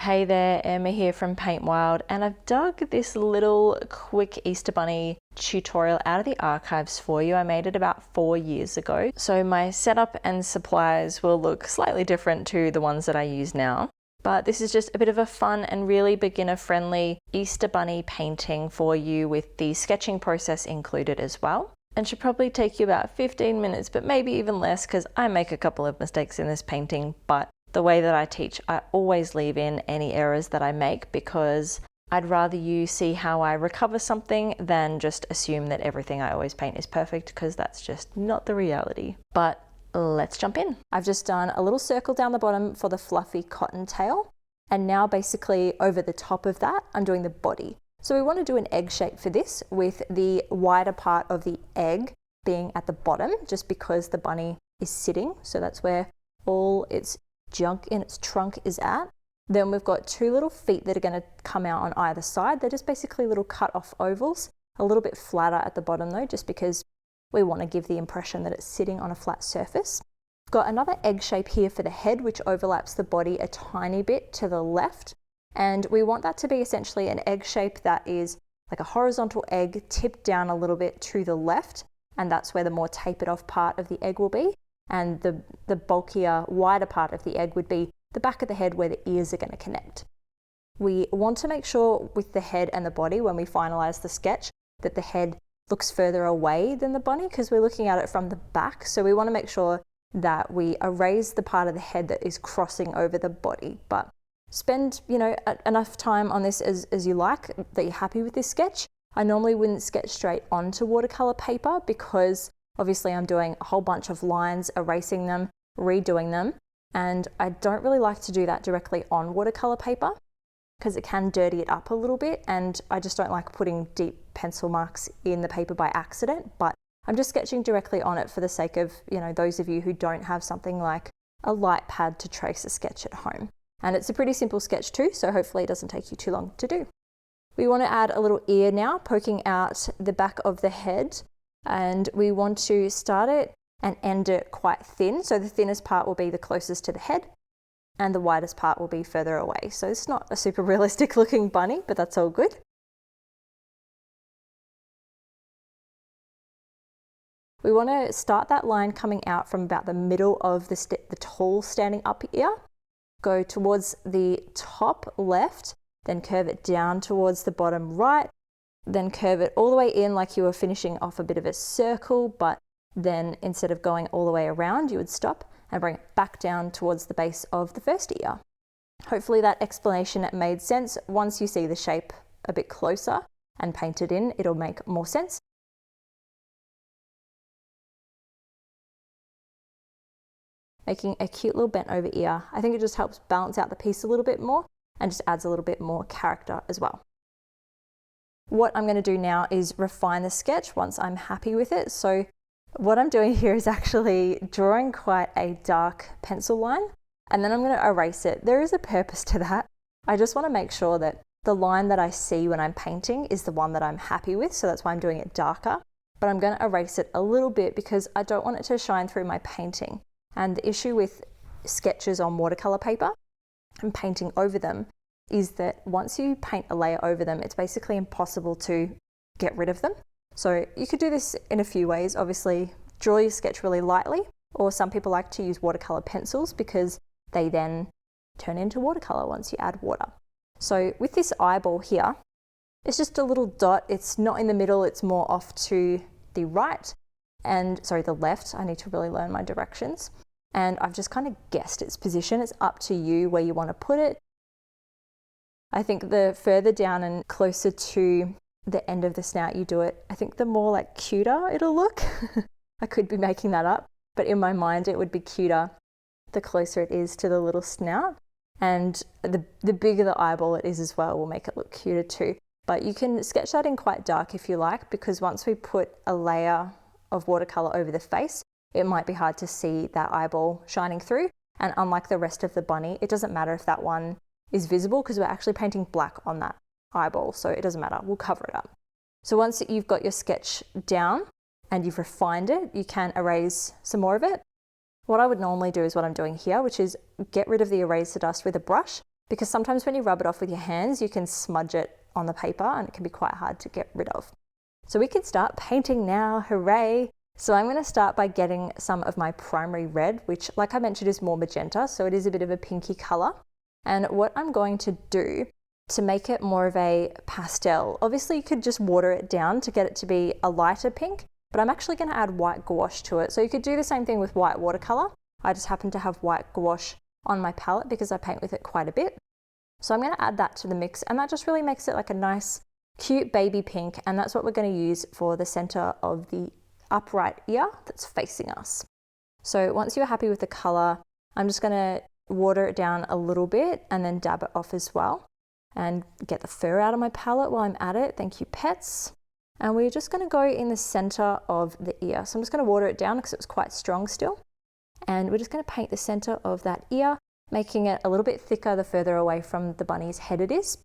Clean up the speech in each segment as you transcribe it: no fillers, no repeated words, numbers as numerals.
Hey there, Emma here from Paint Wild, and I've dug this little quick Easter Bunny tutorial out of the archives for you. I made it about 4 years ago, so my setup and supplies will look slightly different to the ones that I use now. But this is just a bit of a fun and really beginner-friendly Easter Bunny painting for you with the sketching process included as well. And should probably take you about 15 minutes, but maybe even less because I make a couple of mistakes in this painting, but the way that I teach, I always leave in any errors that I make because I'd rather you see how I recover something than just assume that everything I always paint is perfect, because that's just not the reality. But let's jump in. I've just done a little circle down the bottom for the fluffy cottontail, and now basically over the top of that, I'm doing the body. So we want to do an egg shape for this, with the wider part of the egg being at the bottom, just because the bunny is sitting. So that's where all its junk in its trunk is at. Then we've got two little feet that are going to come out on either side. They're just basically little cut off ovals, a little bit flatter at the bottom though, just because we want to give the impression that it's sitting on a flat surface. We've got another egg shape here for the head, which overlaps the body a tiny bit to the left. And we want that to be essentially an egg shape that is like a horizontal egg tipped down a little bit to the left. And that's where the more tapered off part of the egg will be. And the bulkier, wider part of the egg would be the back of the head where the ears are going to connect. We want to make sure with the head and the body, when we finalize the sketch, that the head looks further away than the bunny, because we're looking at it from the back. So we want to make sure that we erase the part of the head that is crossing over the body. But spend, enough time on this as you like, that you're happy with this sketch. I normally wouldn't sketch straight onto watercolor paper because obviously I'm doing a whole bunch of lines, erasing them, redoing them, and I don't really like to do that directly on watercolor paper because it can dirty it up a little bit, and I just don't like putting deep pencil marks in the paper by accident. But I'm just sketching directly on it for the sake of, those of you who don't have something like a light pad to trace a sketch at home. And it's a pretty simple sketch too, so hopefully it doesn't take you too long to do. We want to add a little ear now, poking out the back of the head. And we want to start it and end it quite thin. So the thinnest part will be the closest to the head and the widest part will be further away. So it's not a super realistic looking bunny, but that's all good. We want to start that line coming out from about the middle of the tall standing up ear. Go towards the top left, then curve it down towards the bottom right. Then curve it all the way in like you were finishing off a bit of a circle, but then instead of going all the way around, you would stop and bring it back down towards the base of the first ear. Hopefully that explanation made sense. Once you see the shape a bit closer and painted in, it'll make more sense. Making a cute little bent over ear. I think it just helps balance out the piece a little bit more and just adds a little bit more character as well. What I'm going to do now is refine the sketch once I'm happy with it. So what I'm doing here is actually drawing quite a dark pencil line, and then I'm going to erase it. There is a purpose to that. I just want to make sure that the line that I see when I'm painting is the one that I'm happy with. So that's why I'm doing it darker, but I'm going to erase it a little bit because I don't want it to shine through my painting. And the issue with sketches on watercolor paper and painting over them is that once you paint a layer over them, it's basically impossible to get rid of them. So you could do this in a few ways. Obviously, draw your sketch really lightly, or some people like to use watercolor pencils because they then turn into watercolor once you add water. So with this eyeball here, it's just a little dot. It's not in the middle, it's more off to the right and, the left. I need to really learn my directions. And I've just kind of guessed its position. It's up to you where you want to put it. I think the further down and closer to the end of the snout you do it, I think the more cuter it'll look. I could be making that up, but in my mind it would be cuter the closer it is to the little snout. And the bigger the eyeball it is as well will make it look cuter too. But you can sketch that in quite dark if you like, because once we put a layer of watercolor over the face, it might be hard to see that eyeball shining through. And unlike the rest of the bunny, it doesn't matter if that one is visible because we're actually painting black on that eyeball, so it doesn't matter, we'll cover it up. So once you've got your sketch down and you've refined it, you can erase some more of it. What I would normally do is what I'm doing here, which is get rid of the eraser dust with a brush, because sometimes when you rub it off with your hands, you can smudge it on the paper and it can be quite hard to get rid of. So we can start painting now, hooray! So I'm going to start by getting some of my primary red, which like I mentioned is more magenta, so it is a bit of a pinky color. And what I'm going to do to make it more of a pastel, obviously you could just water it down to get it to be a lighter pink, but I'm actually going to add white gouache to it. So you could do the same thing with white watercolor. I just happen to have white gouache on my palette because I paint with it quite a bit. So I'm going to add that to the mix, and that just really makes it like a nice cute baby pink, and that's what we're going to use for the center of the upright ear that's facing us. So once you're happy with the color, I'm just going to water it down a little bit and then dab it off as well, and get the fur out of my palette while I'm at it. Thank you, pets. And we're just going to go in the center of the ear. So I'm just going to water it down because it was quite strong still. And we're just going to paint the center of that ear, making it a little bit thicker the further away from the bunny's head it is.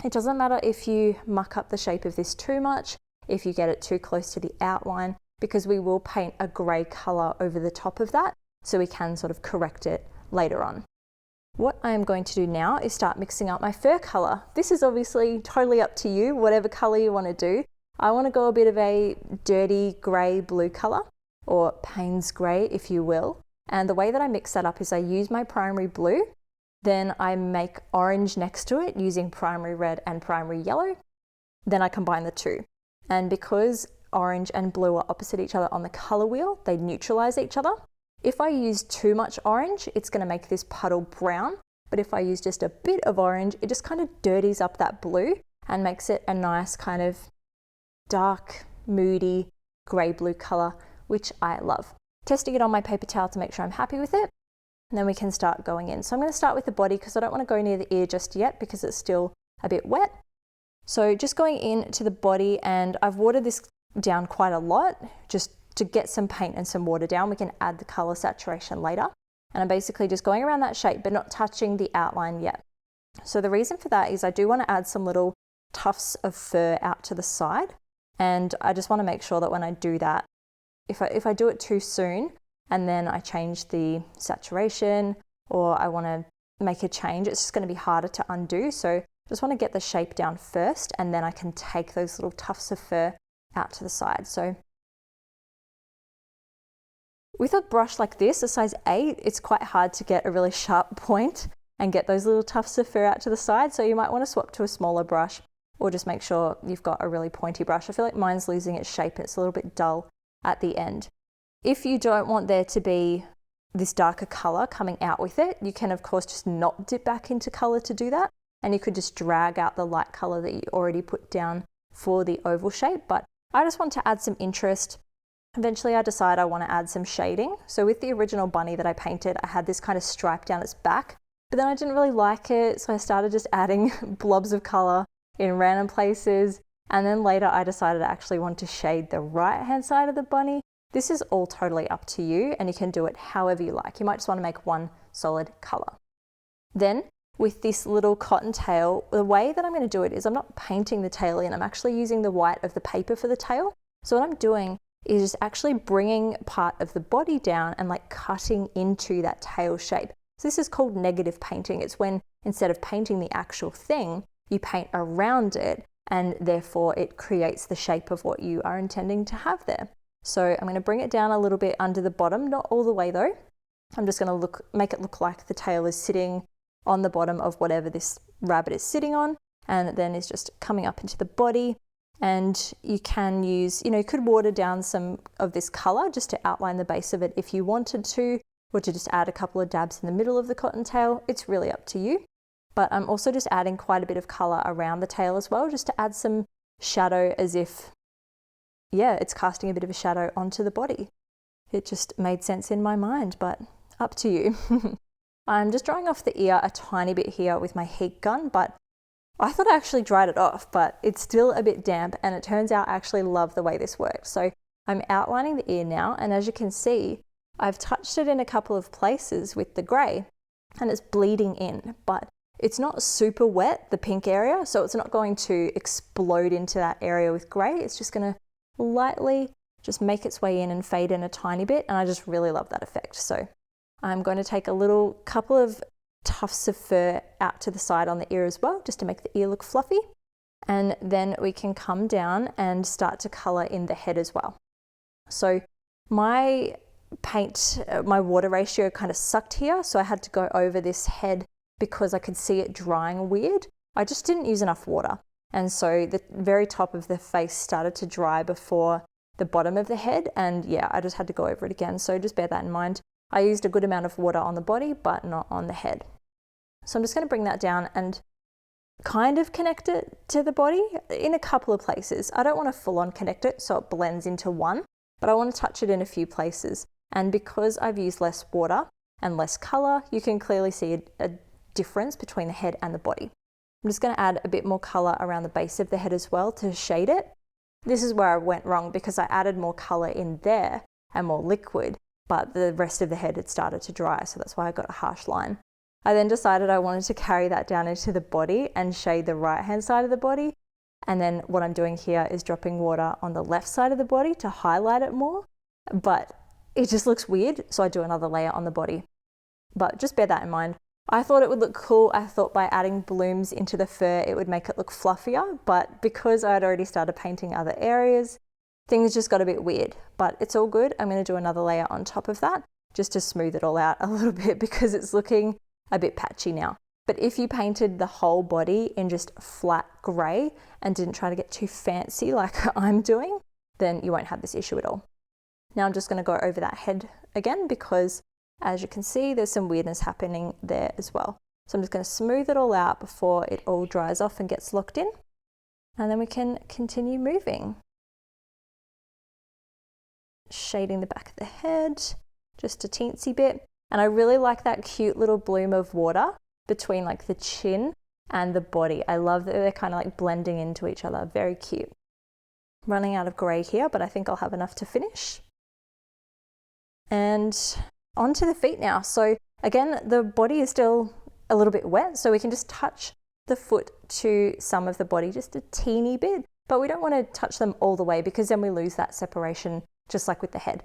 It doesn't matter if you muck up the shape of this too much, if you get it too close to the outline, because we will paint a gray color over the top of that, so we can sort of correct it later on. What I am going to do now is start mixing up my fur color. This is obviously totally up to you, whatever color you want to do. I want to go a bit of a dirty gray blue color, or Payne's gray if you will. And the way that I mix that up is I use my primary blue, then I make orange next to it using primary red and primary yellow. Then I combine the two. And because orange and blue are opposite each other on the color wheel, they neutralize each other. If I use too much orange, it's going to make this puddle brown. But if I use just a bit of orange, it just kind of dirties up that blue and makes it a nice kind of dark, moody, gray blue color, which I love. Testing it on my paper towel to make sure I'm happy with it. And then we can start going in. So I'm going to start with the body because I don't want to go near the ear just yet because it's still a bit wet. So just going into the body, and I've watered this down quite a lot just to get some paint and some water down. We can add the color saturation later. And I'm basically just going around that shape but not touching the outline yet. So the reason for that is I do want to add some little tufts of fur out to the side, and I just want to make sure that when I do that, if I do it too soon and then I change the saturation or I want to make a change, it's just going to be harder to undo. So I just want to get the shape down first, and then I can take those little tufts of fur out to the side. So with a brush like this, a size 8, it's quite hard to get a really sharp point and get those little tufts of fur out to the side. So you might want to swap to a smaller brush, or just make sure you've got a really pointy brush. I feel like mine's losing its shape. It's a little bit dull at the end. If you don't want there to be this darker color coming out with it, you can of course just not dip back into color to do that. And you could just drag out the light color that you already put down for the oval shape. But I just want to add some interest. Eventually I decide I want to add some shading. So with the original bunny that I painted, I had this kind of stripe down its back, but then I didn't really like it. So I started just adding blobs of color in random places. And then later I decided I actually want to shade the right hand side of the bunny. This is all totally up to you, and you can do it however you like. You might just want to make one solid color. Then with this little cotton tail, the way that I'm going to do it is I'm not painting the tail in, I'm actually using the white of the paper for the tail. So what I'm doing is actually bringing part of the body down and like cutting into that tail shape. So this is called negative painting. It's when instead of painting the actual thing, you paint around it, and therefore it creates the shape of what you are intending to have there. So I'm going to bring it down a little bit under the bottom, not all the way though. I'm just going to make it look like the tail is sitting on the bottom of whatever this rabbit is sitting on, and then is just coming up into the body. And you can use, you could water down some of this color just to outline the base of it if you wanted to, or to just add a couple of dabs in the middle of the cottontail. It's really up to you. But I'm also just adding quite a bit of color around the tail as well, just to add some shadow, as if, it's casting a bit of a shadow onto the body. It just made sense in my mind, but up to you. I'm just drying off the ear a tiny bit here with my heat gun, but I thought I actually dried it off, but it's still a bit damp, and it turns out I actually love the way this works. So I'm outlining the ear now, and as you can see, I've touched it in a couple of places with the gray, and it's bleeding in, but it's not super wet, the pink area, so it's not going to explode into that area with gray. It's just going to lightly just make its way in and fade in a tiny bit, and I just really love that effect. So I'm going to take a couple of tufts of fur out to the side on the ear as well, just to make the ear look fluffy. And then we can come down and start to color in the head as well. So my my water ratio kind of sucked here, so I had to go over this head because I could see it drying weird. I just didn't use enough water. And so the very top of the face started to dry before the bottom of the head. And yeah, I just had to go over it again. So just bear that in mind. I used a good amount of water on the body, but not on the head. So I'm just going to bring that down and kind of connect it to the body in a couple of places. I don't want to full on connect it so it blends into one, but I want to touch it in a few places. And because I've used less water and less color, you can clearly see a difference between the head and the body. I'm just going to add a bit more color around the base of the head as well to shade it. This is where I went wrong because I added more color in there and more liquid, but the rest of the head had started to dry, so that's why I got a harsh line. I then decided I wanted to carry that down into the body and shade the right hand side of the body. And then what I'm doing here is dropping water on the left side of the body to highlight it more, but it just looks weird, so I do another layer on the body. But just bear that in mind. I thought it would look cool. I thought by adding blooms into the fur, it would make it look fluffier, but because I had already started painting other areas, things just got a bit weird, but it's all good. I'm going to do another layer on top of that just to smooth it all out a little bit because it's looking a bit patchy now. But if you painted the whole body in just flat gray and didn't try to get too fancy like I'm doing, then you won't have this issue at all. Now I'm just going to go over that head again because as you can see, there's some weirdness happening there as well. So I'm just going to smooth it all out before it all dries off and gets locked in. And then we can continue moving. Shading the back of the head, just a teensy bit. And I really like that cute little bloom of water between like the chin and the body. I love that they're kind of like blending into each other. Very cute. Running out of grey here, but I think I'll have enough to finish. And onto the feet now. So again, the body is still a little bit wet, so we can just touch the foot to some of the body just a teeny bit, but we don't want to touch them all the way because then we lose that separation just like with the head.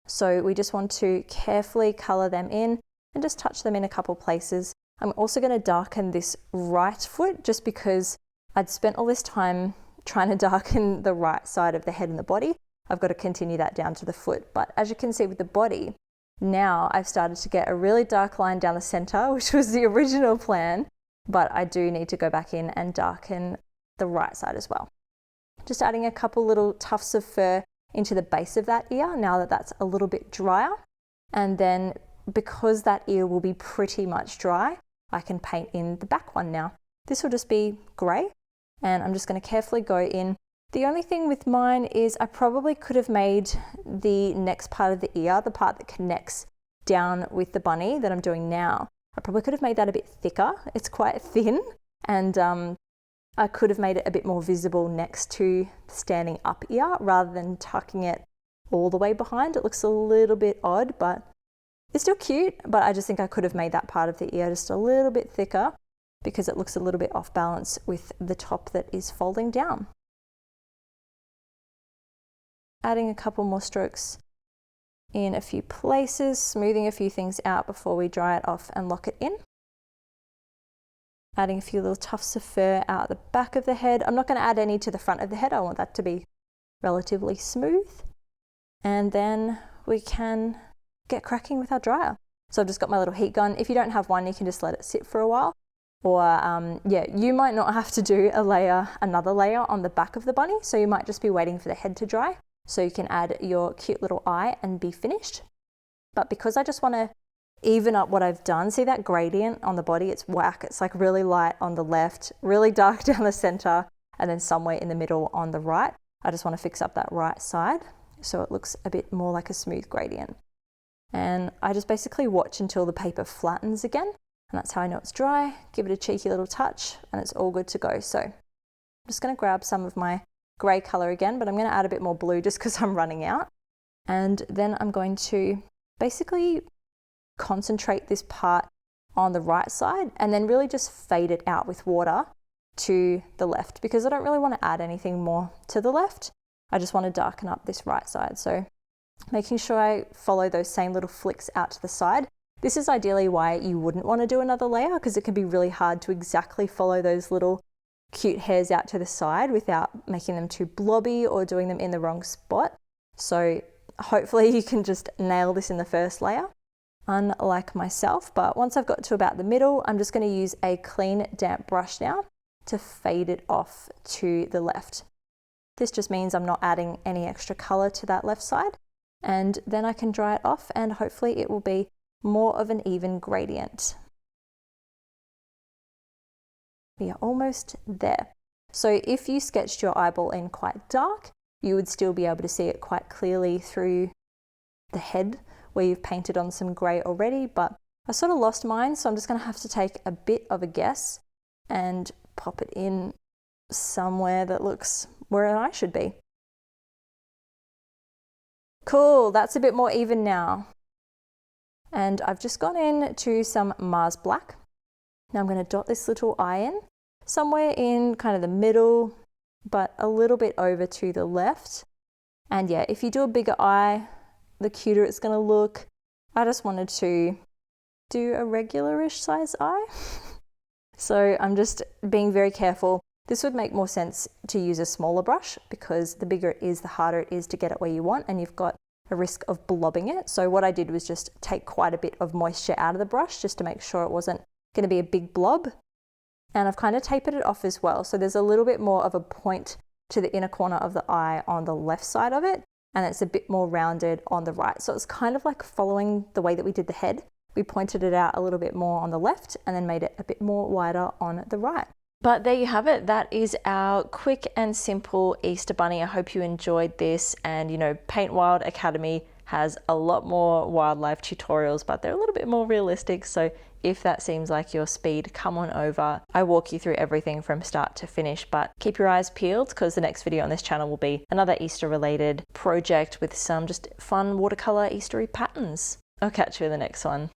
So we just want to carefully color them in and just touch them in a couple places. I'm also going to darken this right foot just because I'd spent all this time trying to darken the right side of the head and the body. I've got to continue that down to the foot. But as you can see with the body, now I've started to get a really dark line down the center, which was the original plan, but I do need to go back in and darken the right side as well. Just adding a couple little tufts of fur into the base of that ear now that that's a little bit drier. And then because that ear will be pretty much dry, I can paint in the back one now. This will just be grey, and I'm just going to carefully go in. The only thing with mine is I probably could have made the next part of the ear, the part that connects down with the bunny that I'm doing now, I probably could have made that a bit thicker. It's quite thin, and I could have made it a bit more visible next to the standing up ear rather than tucking it all the way behind. It looks a little bit odd, but it's still cute. But I just think I could have made that part of the ear just a little bit thicker because it looks a little bit off balance with the top that is folding down. Adding a couple more strokes in a few places, smoothing a few things out before we dry it off and lock it in. Adding a few little tufts of fur out the back of the head. I'm not going to add any to the front of the head. I want that to be relatively smooth. And then we can get cracking with our dryer. So I've just got my little heat gun. If you don't have one, you can just let it sit for a while. Or yeah, you might not have to do another layer on the back of the bunny. So you might just be waiting for the head to dry, so you can add your cute little eye and be finished. But because I just want to even up what I've done, see that gradient on the body? It's whack. It's like really light on the left, really dark down the center, and then somewhere in the middle on the right. I just want to fix up that right side so it looks a bit more like a smooth gradient. And I just basically watch until the paper flattens again, and that's how I know it's dry. Give it a cheeky little touch and it's all good to go. So I'm just going to grab some of my grey colour again, but I'm going to add a bit more blue just because I'm running out. And then I'm going to basically concentrate this part on the right side and then really just fade it out with water to the left because I don't really want to add anything more to the left. I just want to darken up this right side. So making sure I follow those same little flicks out to the side. This is ideally why you wouldn't want to do another layer, because it can be really hard to exactly follow those little cute hairs out to the side without making them too blobby or doing them in the wrong spot. So hopefully you can just nail this in the first layer, unlike myself. But once I've got to about the middle, I'm just going to use a clean damp brush now to fade it off to the left. This just means I'm not adding any extra color to that left side, and then I can dry it off and hopefully it will be more of an even gradient. We are almost there. So if you sketched your eyeball in quite dark, you would still be able to see it quite clearly through the head where you've painted on some grey already, but I sort of lost mine, so I'm just going to have to take a bit of a guess and pop it in somewhere that looks where an eye should be. Cool, that's a bit more even now. And I've just gone in to some Mars Black. Now I'm going to dot this little eye in, somewhere in kind of the middle, but a little bit over to the left. And yeah, if you do a bigger eye, the cuter it's going to look. I just wanted to do a regular-ish size eye. So I'm just being very careful. This would make more sense to use a smaller brush, because the bigger it is, the harder it is to get it where you want, and you've got a risk of blobbing it. So what I did was just take quite a bit of moisture out of the brush just to make sure it wasn't going to be a big blob. And I've kind of tapered it off as well. So there's a little bit more of a point to the inner corner of the eye on the left side of it, and it's a bit more rounded on the right. So it's kind of like following the way that we did the head. We pointed it out a little bit more on the left and then made it a bit more wider on the right. But there you have it. That is our quick and simple Easter bunny. I hope you enjoyed this. And you know, Paint Wild Academy has a lot more wildlife tutorials, but they're a little bit more realistic. So if that seems like your speed, come on over. I walk you through everything from start to finish, but keep your eyes peeled, because the next video on this channel will be another Easter related project with some just fun watercolor Eastery patterns. I'll catch you in the next one.